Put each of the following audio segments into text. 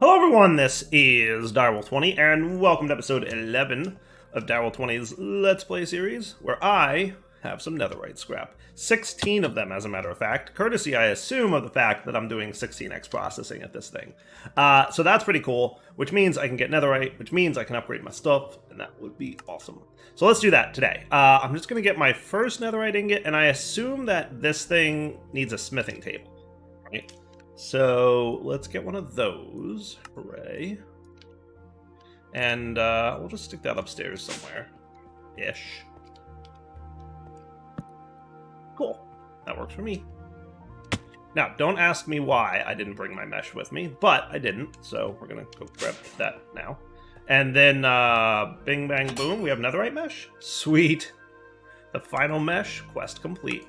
Hello everyone, this is Direwolf20, and welcome to episode 11 of Direwolf20's Let's Play series, where I have some netherite scrap. 16 of them, as a matter of fact, courtesy, I assume, of the fact that I'm doing 16x processing at this thing. So that's pretty cool, which means I can get netherite, which means I can upgrade my stuff, and that would be awesome. So let's do that today. I'm just going to get my first netherite ingot, and I assume that this thing needs a smithing table, right? So let's get one of those. Hooray. And we'll just stick that upstairs somewhere-ish. Cool. That works for me. Now, don't ask me why I didn't bring my mesh with me, but I didn't, so we're going to go grab that now. And then, bing, bang, boom, we have netherite mesh. Sweet. The final mesh, quest complete.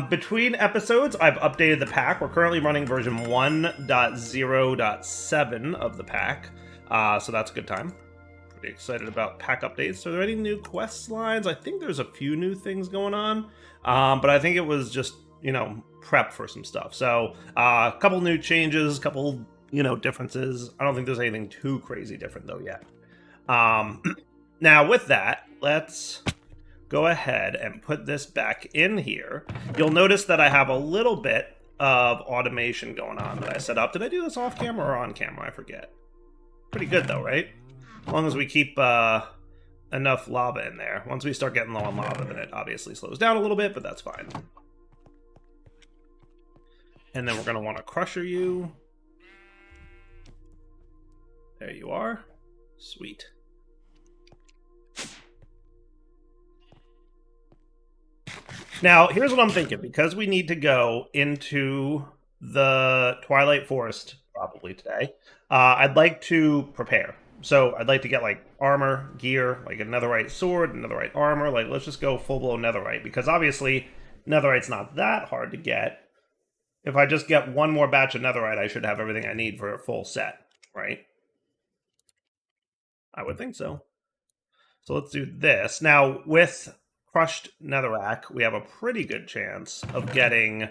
Between episodes, I've updated the pack. We're currently running version 1.0.7 of the pack, so that's a good time. Pretty excited about pack updates. Are there any new quest lines? I think there's a few new things going on, but I think it was just, prep for some stuff. So, a couple new changes, a couple, differences. I don't think there's anything too crazy different, though, yet. Now, with that, let's go ahead and put this back in here. You'll notice that I have a little bit of automation going on that I set up. Did I do this off camera or on camera? I forget. Pretty good though, right? As long as we keep enough lava in there. Once we start getting low on lava, then it obviously slows down a little bit, but that's fine. And then we're going to want to crusher you. There you are. Sweet. Now, here's what I'm thinking. Because we need to go into the Twilight Forest probably today, I'd like to prepare. So I'd like to get, armor, gear, a netherite sword, netherite armor. Let's just go full-blown netherite. Because obviously, netherite's not that hard to get. If I just get one more batch of netherite, I should have everything I need for a full set, right? I would think so. So let's do this. Now, with crushed netherrack, we have a pretty good chance of getting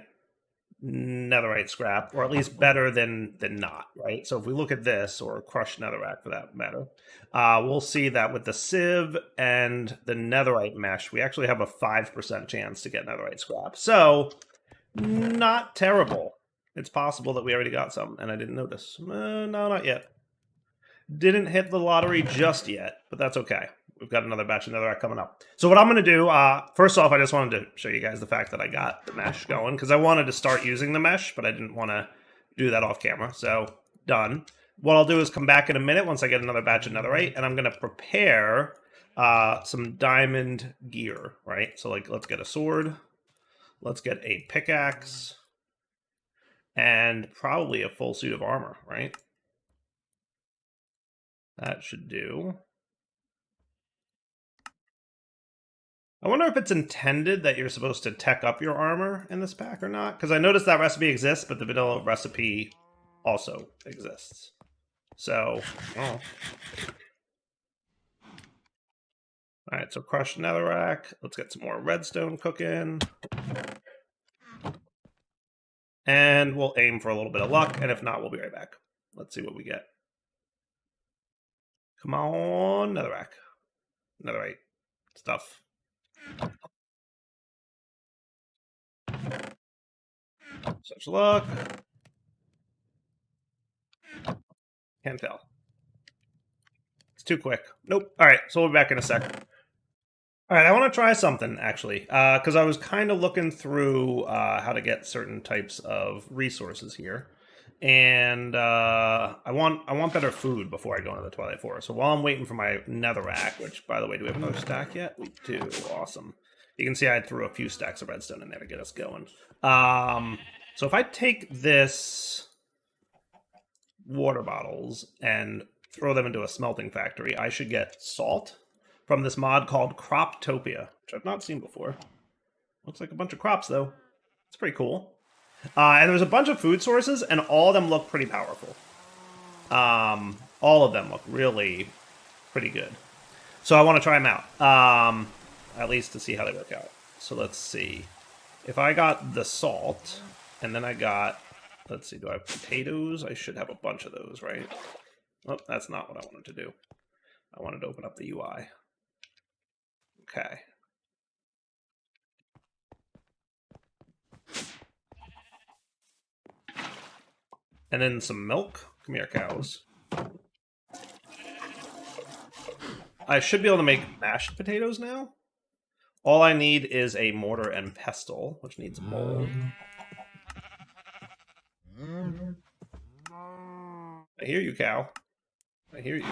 netherite scrap, or at least better than not, right? So if we look at this, or crushed netherrack for that matter, we'll see that with the sieve and the netherite mesh, we actually have a 5% chance to get netherite scrap. So, not terrible. It's possible that we already got some, and I didn't notice. No, not yet. Didn't hit the lottery just yet, but that's okay. We've got another batch of netherrack coming up. So what I'm going to do, first off, I just wanted to show you guys the fact that I got the mesh going, because I wanted to start using the mesh, but I didn't want to do that off camera, so done. What I'll do is come back in a minute once I get another batch of netherite, and I'm going to prepare some diamond gear, right? So, let's get a sword, let's get a pickaxe, and probably a full suit of armor, right? That should do. I wonder if it's intended that you're supposed to tech up your armor in this pack or not. Because I noticed that recipe exists, but the vanilla recipe also exists. So, Alright, so crushed netherrack. Let's get some more redstone cooking. And we'll aim for a little bit of luck, and if not, we'll be right back. Let's see what we get. Come on, netherrack. Netherite stuff. Such luck. Can't tell. It's too quick. Nope. Alright, so we'll be back in a sec. Alright, I want to try something, actually. Because I was kind of looking through how to get certain types of resources here. And I want better food before I go into the Twilight Forest. So while I'm waiting for my netherrack, which, by the way, do we have another stack yet? We do. Awesome. You can see I threw a few stacks of redstone in there to get us going. So if I take this water bottles and throw them into a smelting factory, I should get salt from this mod called Croptopia, which I've not seen before. Looks like a bunch of crops, though. It's pretty cool. And there's a bunch of food sources, and all of them look pretty powerful. All of them look really pretty good. So I want to try them out, at least to see how they work out. So let's see. If I got the salt, and then I got let's see, do I have potatoes? I should have a bunch of those, right? Oh, that's not what I wanted to do. I wanted to open up the UI. Okay. And then some milk. Come here, cows. I should be able to make mashed potatoes now. All I need is a mortar and pestle, which needs mold. I hear you, cow. I hear you.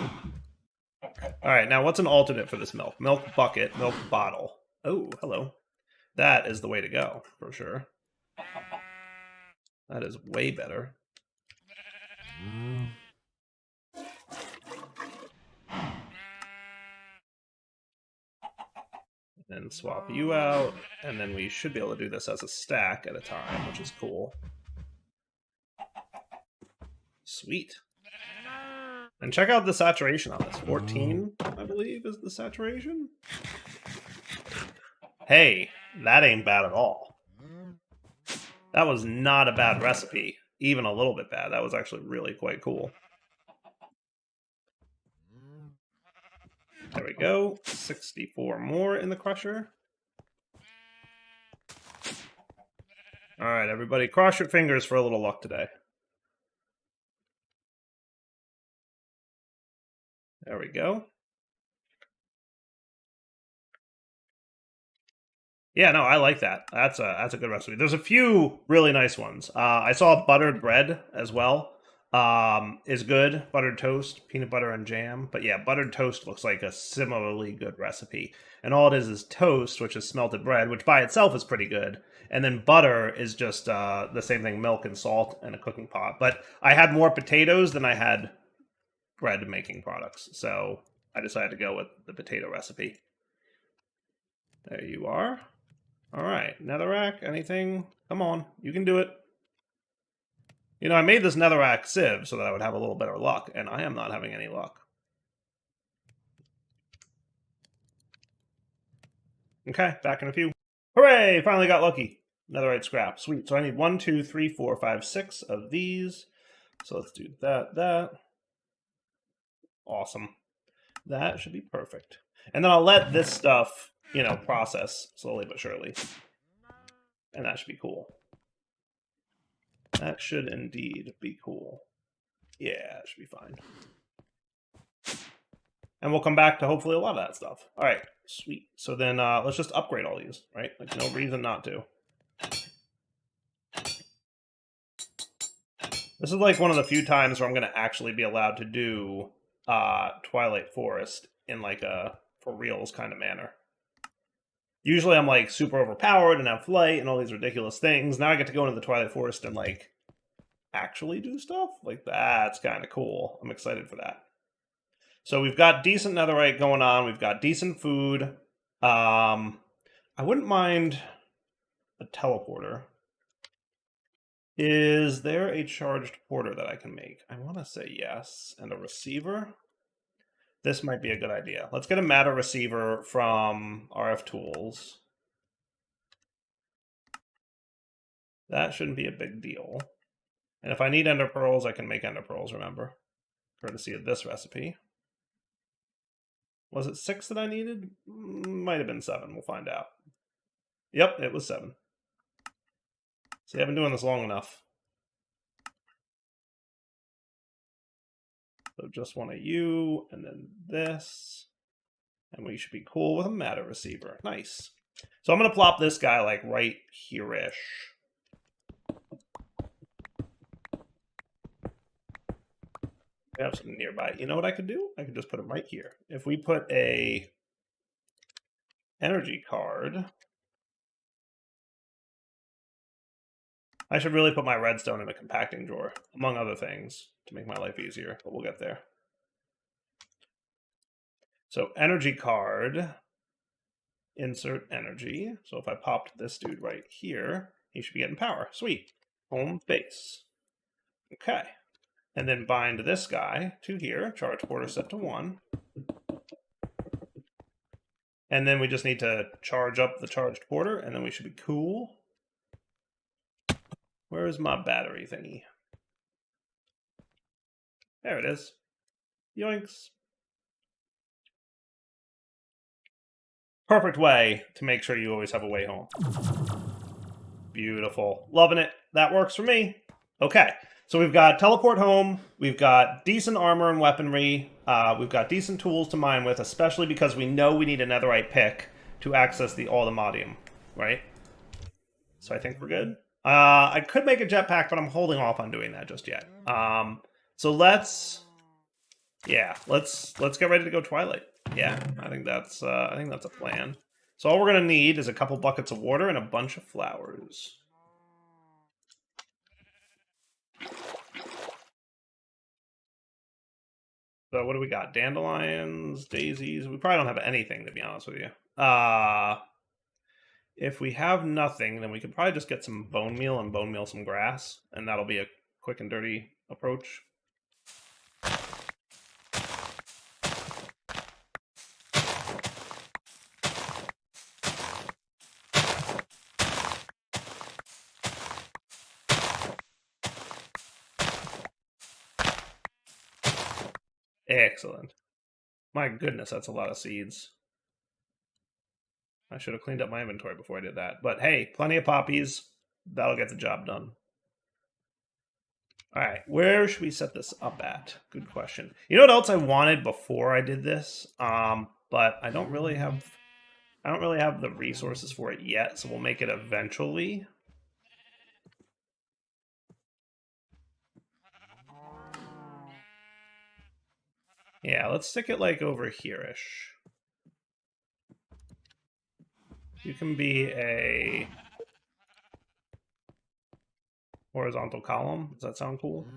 Alright, now what's an alternate for this milk? Milk bucket, milk bottle. Oh, hello. That is the way to go, for sure. That is way better. And swap you out, and then we should be able to do this as a stack at a time, which is cool. Sweet. And check out the saturation on this. 14, I believe, is the saturation. Hey, that ain't bad at all. That was not a bad recipe. Even a little bit bad. That was actually really quite cool. There we go. 64 more in the crusher. Alright, everybody, cross your fingers for a little luck today. There we go. Yeah, no, I like that. That's a good recipe. There's a few really nice ones. I saw buttered bread as well. Is good. Buttered toast, peanut butter and jam. But yeah, buttered toast looks like a similarly good recipe. And all it is toast, which is smelted bread, which by itself is pretty good. And then butter is just the same thing, milk and salt and a cooking pot. But I had more potatoes than I had bread making products. So I decided to go with the potato recipe. There you are. All right, netherrack, anything? Come on, you can do it. You know, I made this netherrack sieve so that I would have a little better luck, and I am not having any luck. Okay, back in a few. Hooray, finally got lucky. Netherite scrap, sweet. So I need 1, 2, 3, 4, 5, 6 of these. So let's do that. Awesome. That should be perfect. And then I'll let this stuff, you know, process slowly but surely. And that should be cool. That should indeed be cool. Yeah, it should be fine. And we'll come back to hopefully a lot of that stuff. All right, sweet. So then let's just upgrade all these, right? Like, no reason not to. This is like one of the few times where I'm going to actually be allowed to do Twilight Forest in like a for reals kind of manner. Usually I'm like super overpowered and have flight and all these ridiculous things. Now I get to go into the Twilight Forest and like actually do stuff. Like, that's kind of cool. I'm excited for that. So we've got decent netherite going on. We've got decent food. I wouldn't mind a teleporter. Is there a charged porter that I can make? I want to say yes. And a receiver? This might be a good idea. Let's get a matter receiver from RF Tools. That shouldn't be a big deal. And if I need ender pearls, I can make ender pearls, remember. Courtesy of this recipe. Was it 6 that I needed? Might have been 7. We'll find out. Yep, it was 7. See, I've been doing this long enough. So just one of you, and then this. And we should be cool with a matter receiver. Nice. So I'm going to plop this guy, like, right here-ish. We have something nearby. You know what I could do? I could just put him right here. If we put a energy card... I should really put my redstone in a compacting drawer, among other things, to make my life easier, but we'll get there. So energy card, insert energy. So if I popped this dude right here, he should be getting power. Sweet. Home base. Okay. And then bind this guy to here, charge porter set to 1. And then we just need to charge up the charged porter, and then we should be cool. Where's my battery thingy? There it is. Yoinks. Perfect way to make sure you always have a way home. Beautiful. Loving it. That works for me. Okay. So we've got teleport home. We've got decent armor and weaponry. We've got decent tools to mine with, especially because we know we need a netherite pick to access the Allthemodium, right? So I think we're good. I could make a jetpack, but I'm holding off on doing that just yet. So let's get ready to go Twilight. Yeah, I think that's a plan. So all we're gonna need is a couple buckets of water and a bunch of flowers. So what do we got? Dandelions, daisies. We probably don't have anything, to be honest with you. If we have nothing, then we could probably just get some bone meal and bone meal some grass, and that'll be a quick and dirty approach. Excellent. My goodness, that's a lot of seeds. I should have cleaned up my inventory before I did that. But hey, plenty of poppies. That'll get the job done. All right, where should we set this up at? Good question. You know what else I wanted before I did this? But I don't really have the resources for it yet, so we'll make it eventually. Yeah, let's stick it like over here-ish. You can be a horizontal column. Does that sound cool?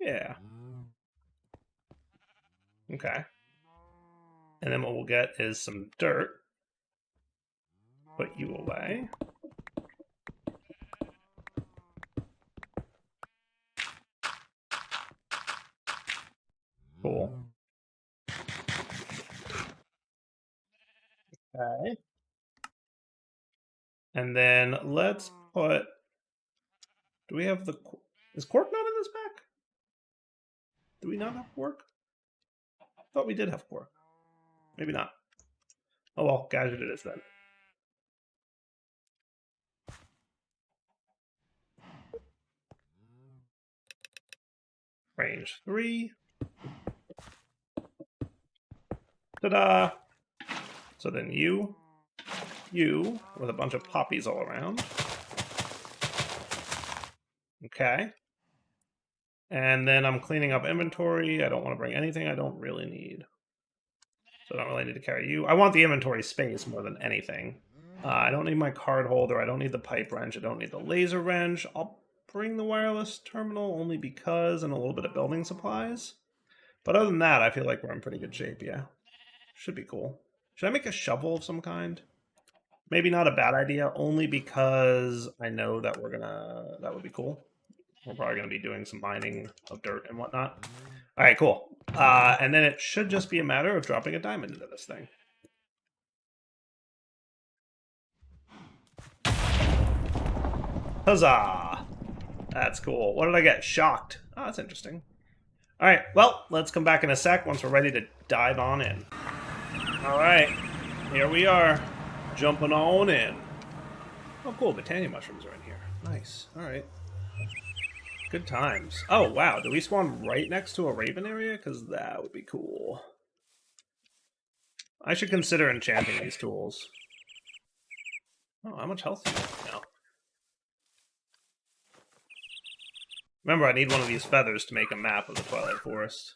Yeah. Okay. And then what we'll get is some dirt. Put you away. Cool. Okay. And then let's put... Do we have the... Is cork not in this pack? Do we not have cork? I thought we did have cork. Maybe not. Oh well, gadget it is then. Range 3. Ta-da! So then you, with a bunch of poppies all around. Okay. And then I'm cleaning up inventory. I don't want to bring anything I don't really need. So I don't really need to carry you. I want the inventory space more than anything. I don't need my card holder. I don't need the pipe wrench. I don't need the laser wrench. I'll bring the wireless terminal only because, and a little bit of building supplies. But other than that, I feel like we're in pretty good shape, yeah. Should be cool. Should I make a shovel of some kind? Maybe not a bad idea, only because I know that that would be cool. We're probably going to be doing some mining of dirt and whatnot. All right, cool. And then it should just be a matter of dropping a diamond into this thing. Huzzah! That's cool. What did I get? Shocked. Oh, that's interesting. All right, well, let's come back in a sec once we're ready to dive on in. All right, here we are, jumping on in. Oh, cool, botania mushrooms are in here. Nice, all right. Good times. Oh, wow, do we spawn right next to a raven area? Because that would be cool. I should consider enchanting these tools. Oh, how much health do you have now? Remember, I need one of these feathers to make a map of the Twilight Forest.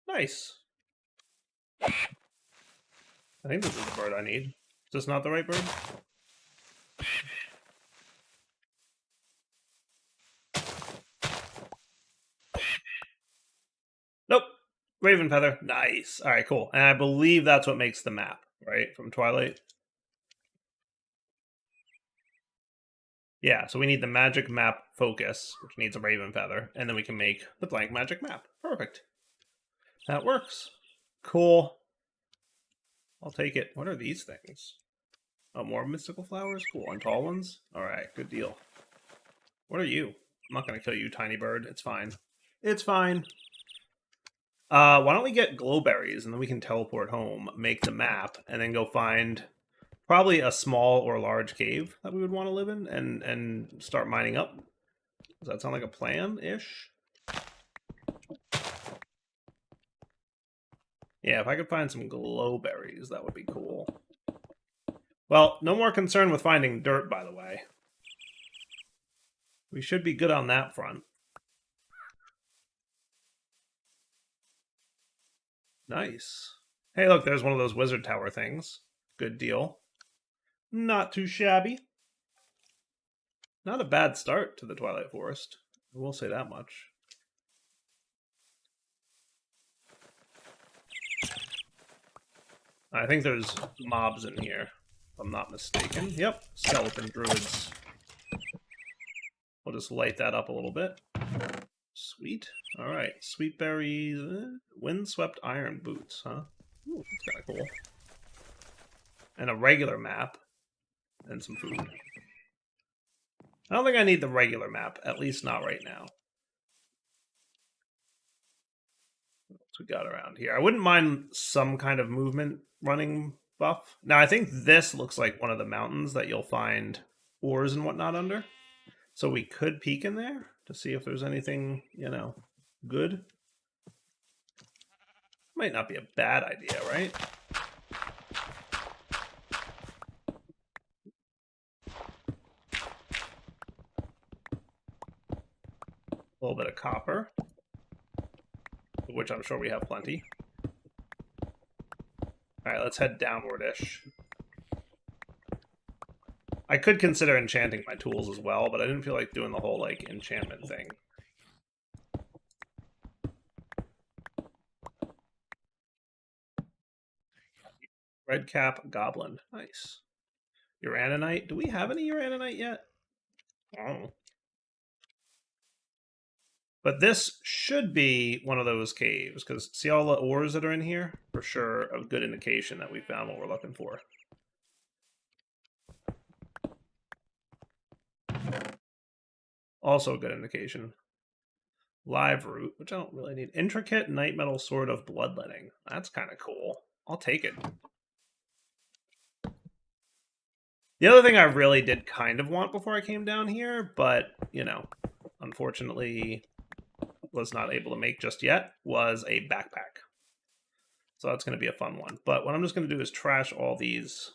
Nice. I think this is the bird I need. Is this not the right bird? Nope. Raven feather. Nice. All right, cool. And I believe that's what makes the map, right? From Twilight. Yeah, so we need the magic map focus, which needs a raven feather, and then we can make the blank magic map. Perfect. That works. Cool. I'll take it. What are these things? Oh, more mystical flowers? Cool. And tall ones? Alright, good deal. What are you? I'm not going to kill you, tiny bird. It's fine. It's fine. Why don't we get glowberries, and then we can teleport home, make the map, and then go find probably a small or large cave that we would want to live in, and start mining up. Does that sound like a plan-ish? Yeah, if I could find some glowberries, that would be cool. Well, no more concern with finding dirt, by the way. We should be good on that front. Nice. Hey, look, there's one of those wizard tower things. Good deal. Not too shabby. Not a bad start to the Twilight Forest. I will say that much. I think there's mobs in here, if I'm not mistaken. Yep, skeleton druids. We'll just light that up a little bit. Sweet. Alright, sweet berries. Windswept iron boots, huh? Ooh, that's kind of cool. And a regular map. And some food. I don't think I need the regular map, at least not right now. What else we got around here? I wouldn't mind some kind of movement running buff. Now, I think this looks like one of the mountains that you'll find ores and whatnot under. So we could peek in there to see if there's anything, you know, good. Might not be a bad idea, right? A little bit of copper, which I'm sure we have plenty. Alright, let's head downward-ish. I could consider enchanting my tools as well, but I didn't feel like doing the whole, like, enchantment thing. Red cap goblin. Nice. Uraninite. Do we have any uraninite yet? Oh. But this should be one of those caves, because see all the ores that are in here? For sure, a good indication that we found what we're looking for. Also a good indication. Live root, which I don't really need. Intricate night metal sword of bloodletting. That's kind of cool. I'll take it. The other thing I really did kind of want before I came down here, but, you know, unfortunately was not able to make just yet, was a backpack. So that's going to be a fun one. But what I'm just going to do is trash all these.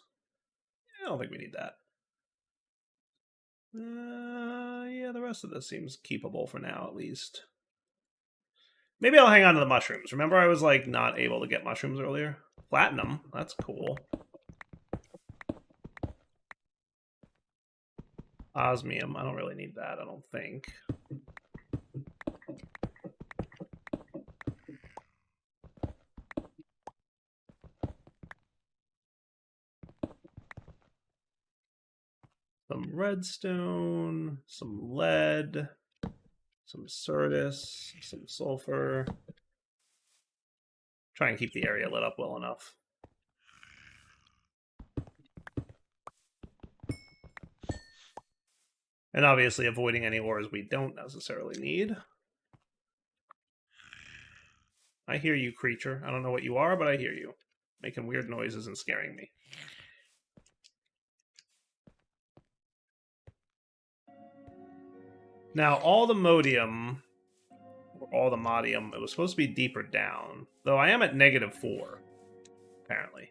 I don't think we need that. Yeah, the rest of this seems keepable for now, at least. Maybe I'll hang on to the mushrooms. Remember I was, like, not able to get mushrooms earlier? Platinum. That's cool. Osmium. I don't really need that, I don't think. Some redstone, some lead, some Certus, some sulfur. Try and keep the area lit up well enough. And obviously avoiding any ores we don't necessarily need. I hear you, creature. I don't know what you are, but I hear you. Making weird noises and scaring me. Now, all the modium, or all the modium, it was supposed to be deeper down. Though I am at -4, apparently.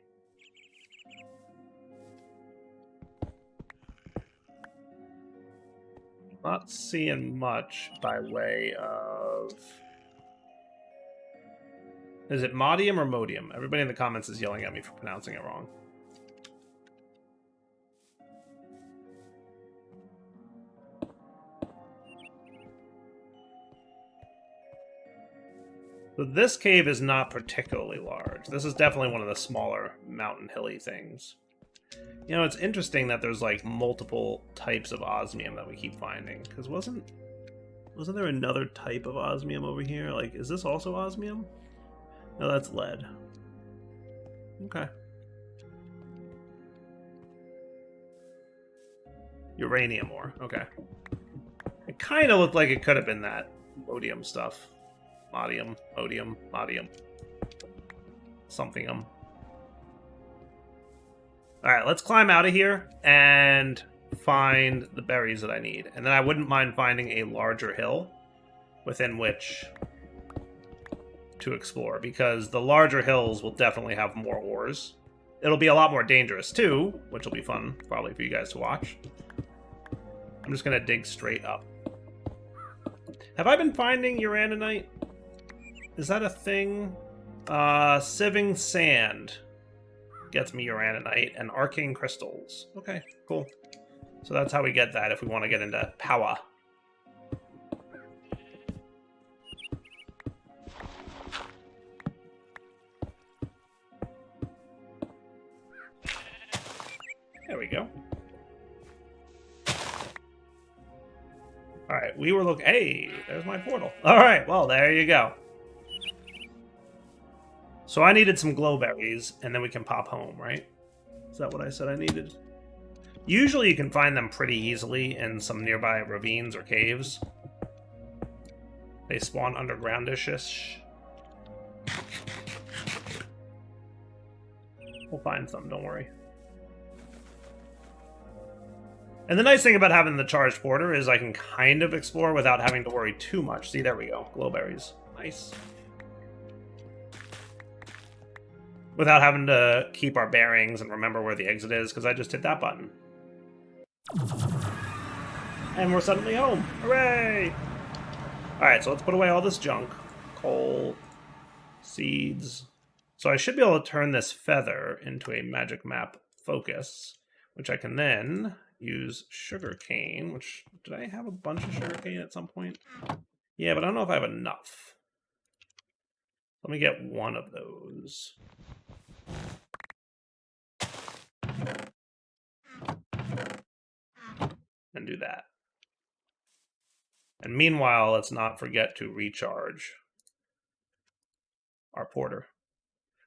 Not seeing much by way of... Is it modium or modium? Everybody in the comments is yelling at me for pronouncing it wrong. So this cave is not particularly large. This is definitely one of the smaller mountain hilly things. You know, it's interesting that there's like multiple types of osmium that we keep finding. Because wasn't there another type of osmium over here? Like, is this also osmium? No, that's lead. Okay. Uranium ore. Okay. It kind of looked like it could have been that modium stuff. Modium, modium, modium. Something. Alright, let's climb out of here and find the berries that I need. And then I wouldn't mind finding a larger hill within which to explore, because the larger hills will definitely have more ores. It'll be a lot more dangerous too, which will be fun probably for you guys to watch. I'm just going to dig straight up. Have I been finding uraninite? Is that a thing? Sieving sand gets me uraninite and arcane crystals. Okay, cool. So that's how we get that if we want to get into power. There we go. Alright, we were looking... Hey, there's my portal. Alright, well, there you go. So I needed some glowberries, and then we can pop home, right? Is that what I said I needed? Usually you can find them pretty easily in some nearby ravines or caves. They spawn undergroundish. We'll find some, don't worry. And the nice thing about having the charged porter is I can kind of explore without having to worry too much. See, there we go. Glowberries. Nice. Without having to keep our bearings and remember where the exit is, because I just hit that button. And we're suddenly home. Hooray! Alright, so let's put away all this junk. Coal, seeds. So I should be able to turn this feather into a magic map focus, which I can then use sugarcane, which... Did I have a bunch of sugarcane at some point? Yeah, but I don't know if I have enough. Let me get one of those. And do that. And meanwhile, let's not forget to recharge our porter.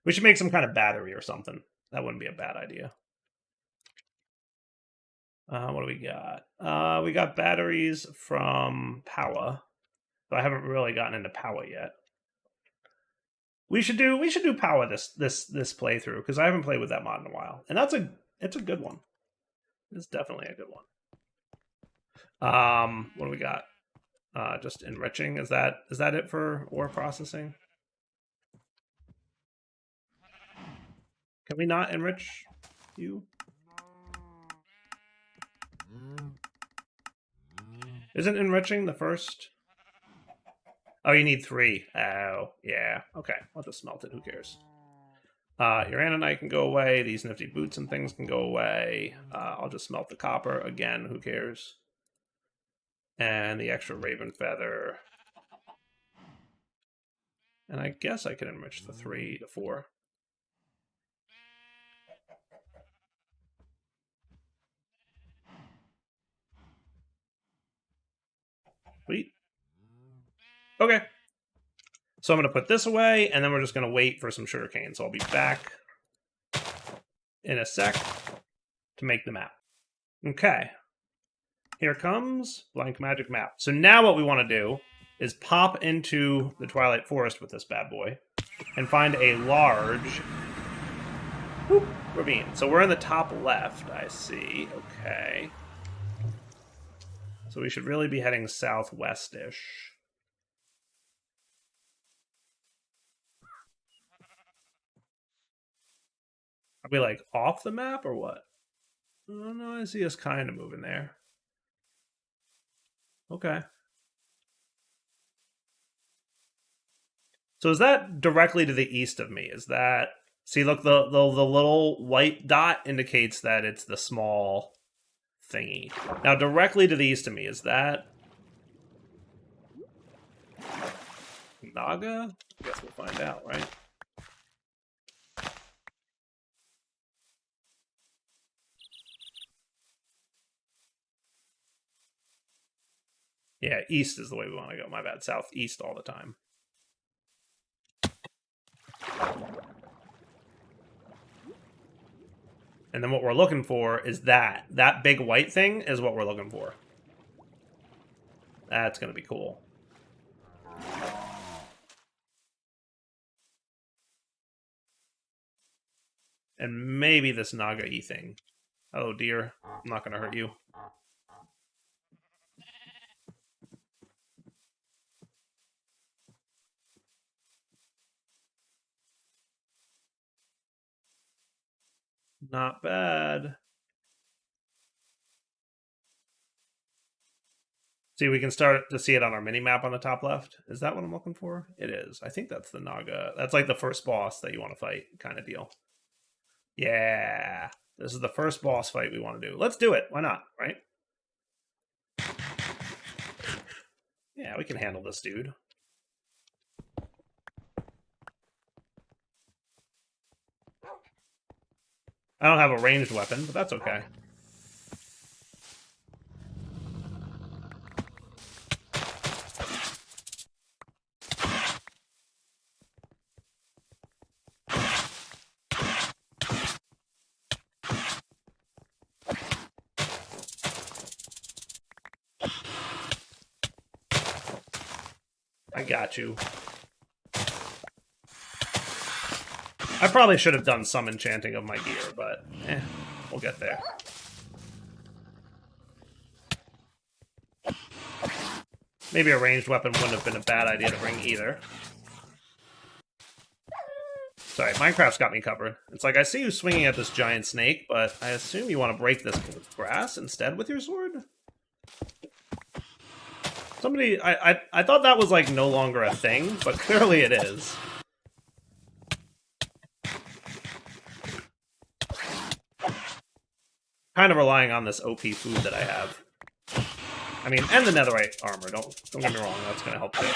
We should make some kind of battery or something. That wouldn't be a bad idea. What do we got? We got batteries from Power, but I haven't really gotten into Power yet. We should do Power this playthrough, because I haven't played with that mod in a while, and it's a good one. It's definitely a good one. What do we got? Just enriching. Is that it for ore processing? Can we not enrich you? Isn't enriching the first? Oh, you need 3. Oh, yeah. Okay, I'll just smelt it. Who cares? Uraninite can go away. These nifty boots and things can go away. I'll just smelt the copper. Again, who cares? And the extra raven feather. And I guess I can enrich the 3 to 4. Sweet. Okay. So I'm going to put this away, and then we're just going to wait for some sugarcane. So I'll be back in a sec to make the map. Okay. Here comes blank magic map. So now what we want to do is pop into the Twilight Forest with this bad boy and find a large ravine. So we're in the top left, I see. Okay. So we should really be heading southwest-ish. Are we, like, off the map or what? Oh, no, I see us kind of moving there. Okay. So is that directly to the east of me? Is that... See, look, the little white dot indicates that it's the small thingy. Now, directly to the east of me, is that... Naga? I guess we'll find out, right? Yeah, east is the way we want to go. My bad. Southeast all the time. And then what we're looking for is that. That big white thing is what we're looking for. That's going to be cool. And maybe this Naga-y thing. Oh dear, I'm not going to hurt you. Not bad. See, we can start to see it on our mini-map on the top left. Is that what I'm looking for? It is. I think that's the Naga. That's like the first boss that you want to fight kind of deal. Yeah. This is the first boss fight we want to do. Let's do it. Why not, right? Yeah, we can handle this dude. I don't have a ranged weapon, but that's okay. I got you. I probably should have done some enchanting of my gear, but we'll get there. Maybe a ranged weapon wouldn't have been a bad idea to bring either. Sorry, Minecraft's got me covered. It's like, I see you swinging at this giant snake, but I assume you want to break this grass instead with your sword? Somebody, I thought that was, like, no longer a thing, but clearly it is. Kind of relying on this OP food that I have. I mean, and the netherite armor, don't get me wrong, that's going to help too.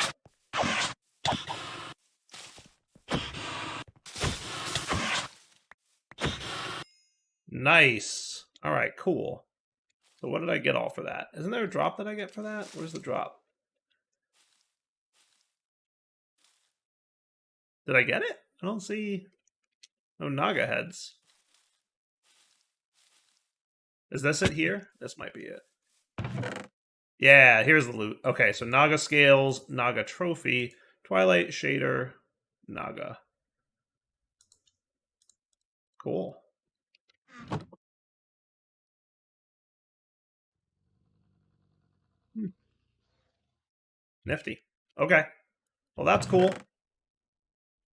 Nice. Alright, cool. So what did I get all for that? Isn't there a drop that I get for that? Where's the drop? Did I get it? I don't see no Naga heads. Is this it here? This might be it. Yeah, here's the loot. Okay, so Naga scales, Naga trophy, Twilight shader, Naga. Cool. Nifty. Okay. Well, that's cool.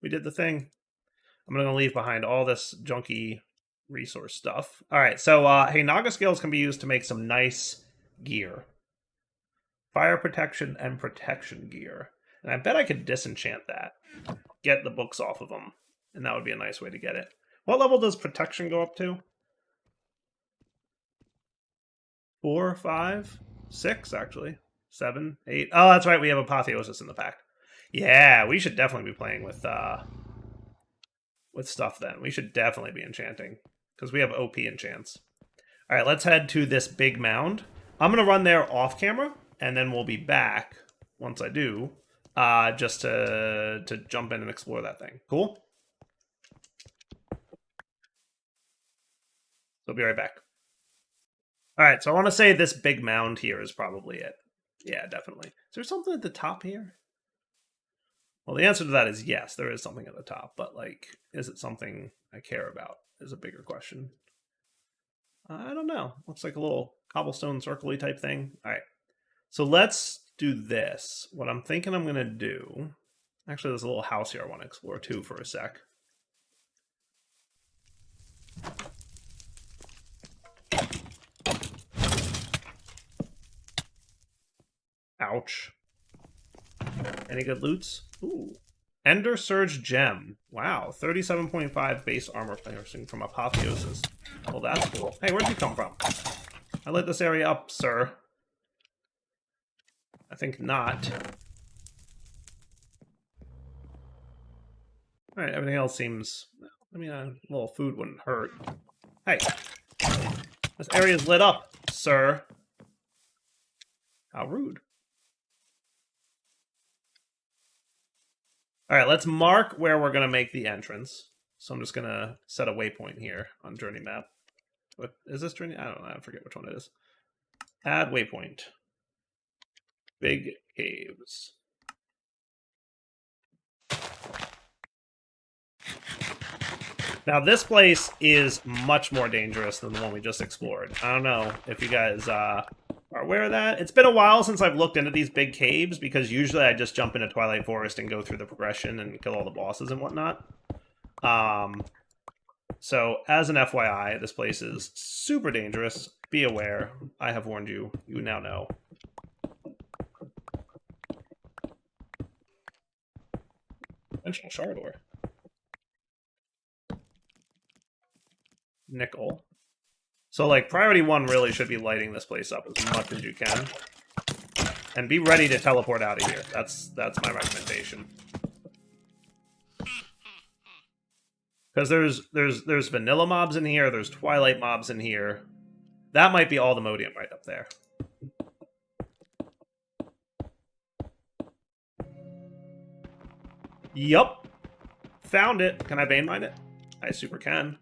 We did the thing. I'm going to leave behind all this junky resource stuff. All right, so hey, Naga scales can be used to make some nice gear. Fire protection and protection gear. And I bet I could disenchant that. Get the books off of them. And that would be a nice way to get it. What level does protection go up to? 4, 5, 6, actually. 7, 8. Oh, that's right, we have Apotheosis in the pack. Yeah, we should definitely be playing with stuff then. We should definitely be enchanting. Because we have OP enchants. Alright, let's head to this big mound. I'm going to run there off camera. And then we'll be back, once I do, just to jump in and explore that thing. Cool? So I'll be right back. Alright, so I want to say this big mound here is probably it. Yeah, definitely. Is there something at the top here? Well, the answer to that is yes, there is something at the top. But, like, is it something I care about is a bigger question. I don't know. Looks like a little cobblestone circle-y type thing. Alright. So let's do this. What I'm thinking I'm going to do... Actually, there's a little house here I want to explore, too, for a sec. Ouch. Any good loots? Ooh. Ender Surge Gem. Wow, 37.5 base armor piercing from Apotheosis. Well, that's cool. Hey, where'd you come from? I lit this area up, sir. I think not. Alright, everything else seems... I mean, a little food wouldn't hurt. Hey! This area's lit up, sir. How rude. Alright, let's mark where we're going to make the entrance. So I'm just going to set a waypoint here on Journey Map. What is this journey? I don't know. I forget which one it is. Add waypoint. Big caves. Now this place is much more dangerous than the one we just explored. I don't know if you guys are aware of that. It's been a while since I've looked into these big caves, because usually I just jump into Twilight Forest and go through the progression and kill all the bosses and whatnot. So as an FYI, this place is super dangerous. Be aware. I have warned you. You now know. Dimensional shard ore. Nickel. So, like, priority 1 really should be lighting this place up as much as you can. And be ready to teleport out of here. That's my recommendation. Because there's vanilla mobs in here, there's Twilight mobs in here. That might be all the modium right up there. Yup. Found it. Can I vein mine it? I super can.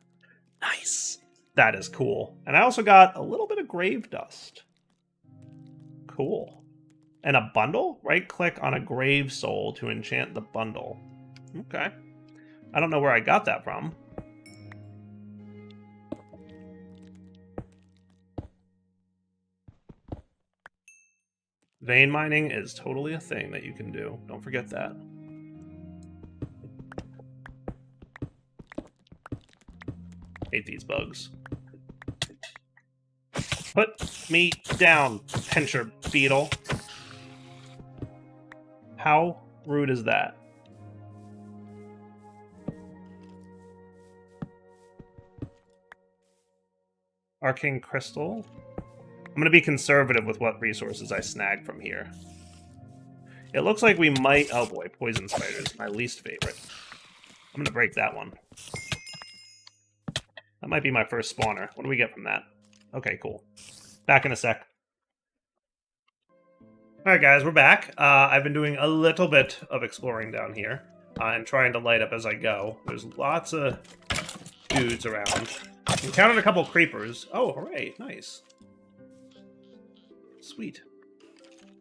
Nice. That is cool. And I also got a little bit of grave dust. Cool. And a bundle? Right-click on a grave soul to enchant the bundle. Okay. I don't know where I got that from. Vein mining is totally a thing that you can do. Don't forget that. Hate these bugs. Put me down, pincher beetle. How rude is that? Arcane crystal. I'm going to be conservative with what resources I snag from here. It looks like we might... Oh boy, poison spiders, my least favorite. I'm going to break that one. That might be my first spawner. What do we get from that? Okay, cool. Back in a sec. Alright guys, we're back. I've been doing a little bit of exploring down here. And trying to light up as I go. There's lots of dudes around. Encountered a couple creepers. Oh, hooray. Nice. Sweet.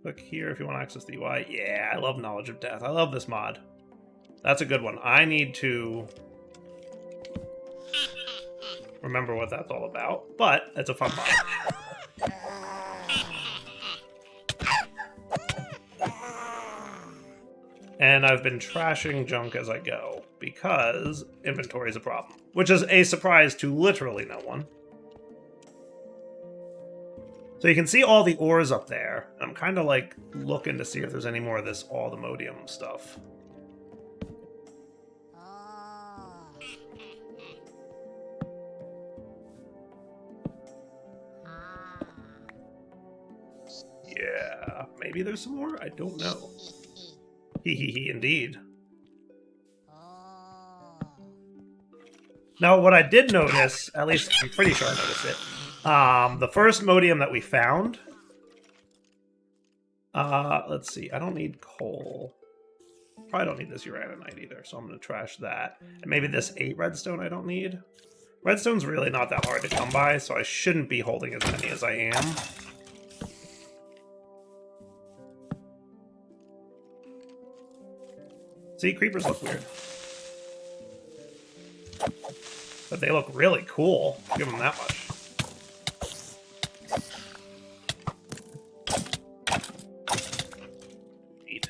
Click here if you want to access the UI. Yeah, I love Knowledge of Death. I love this mod. That's a good one. I need to remember what that's all about, but it's a fun mod. And I've been trashing junk as I go, because inventory is a problem. Which is a surprise to literally no one. So you can see all the ores up there. I'm kind of like looking to see if there's any more of this all the modium stuff. Yeah, maybe there's some more? I don't know. Hee indeed. Now, what I did notice, at least I'm pretty sure I noticed it, the first modium that we found, let's see, I don't need coal. Probably don't need this uraninite either, so I'm going to trash that. And maybe this 8 redstone I don't need. Redstone's really not that hard to come by, so I shouldn't be holding as many as I am. See, creepers look weird. But they look really cool. Give them that much. Neat.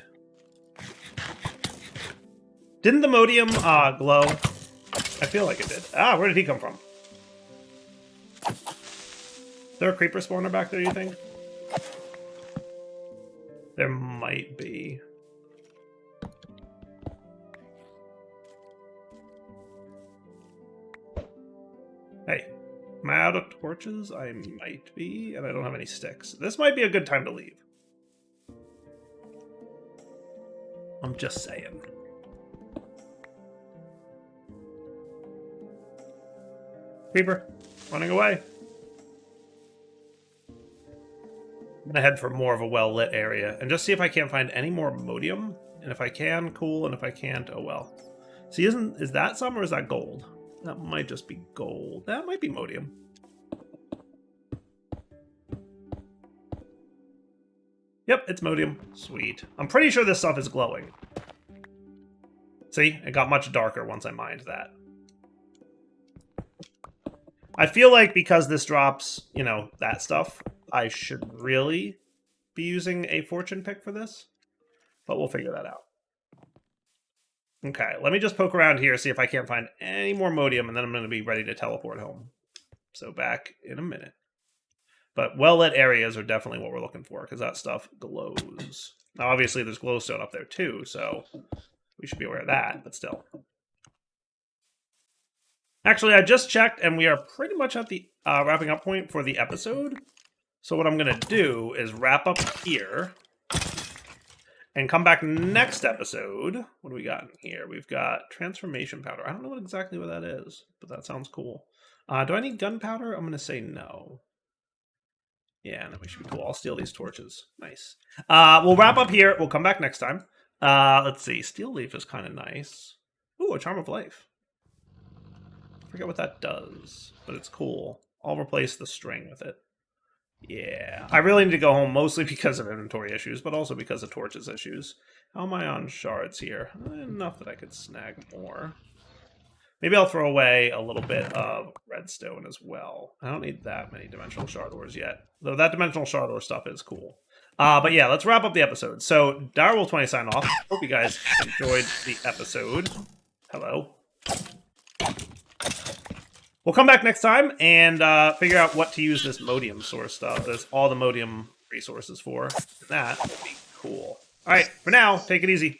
Didn't the modium glow? I feel like it did. Ah, where did he come from? Is there a creeper spawner back there, you think? There might be. Hey, am I out of torches? I might be, and I don't have any sticks. This might be a good time to leave. I'm just saying. Creeper, running away. I'm gonna head for more of a well-lit area, and just see if I can't find any more modium. And if I can, cool, and if I can't, oh well. See, is that some or is that gold? That might just be gold. That might be modium. Yep, it's modium. Sweet. I'm pretty sure this stuff is glowing. See? It got much darker once I mined that. I feel like because this drops, you know, that stuff, I should really be using a fortune pick for this. But we'll figure that out. Okay, let me just poke around here, see if I can't find any more modium, and then I'm going to be ready to teleport home. So back in a minute. But well-lit areas are definitely what we're looking for, because that stuff glows. Now, obviously, there's glowstone up there, too, so we should be aware of that, but still. Actually, I just checked, and we are pretty much at the wrapping up point for the episode. So what I'm going to do is wrap up here and come back next episode. What do we got in here? We've got transformation powder. I don't know exactly what that is, but that sounds cool. Do I need gunpowder? I'm going to say no. Yeah, no, we should be cool. I'll steal these torches. Nice. We'll wrap up here. We'll come back next time. Let's see. Steel leaf is kind of nice. Ooh, a charm of life. I forget what that does, but it's cool. I'll replace the string with it. Yeah. I really need to go home, mostly because of inventory issues, but also because of torches issues. How am I on shards here? Enough that I could snag more. Maybe I'll throw away a little bit of redstone as well. I don't need that many dimensional shard ores yet, though that dimensional shard ore stuff is cool. But yeah, let's wrap up the episode. So, Direwolf20 sign off. Hope you guys enjoyed the episode. Hello. We'll come back next time and figure out what to use this modium source stuff. There's all the modium resources for. That would be cool. All right, for now, take it easy.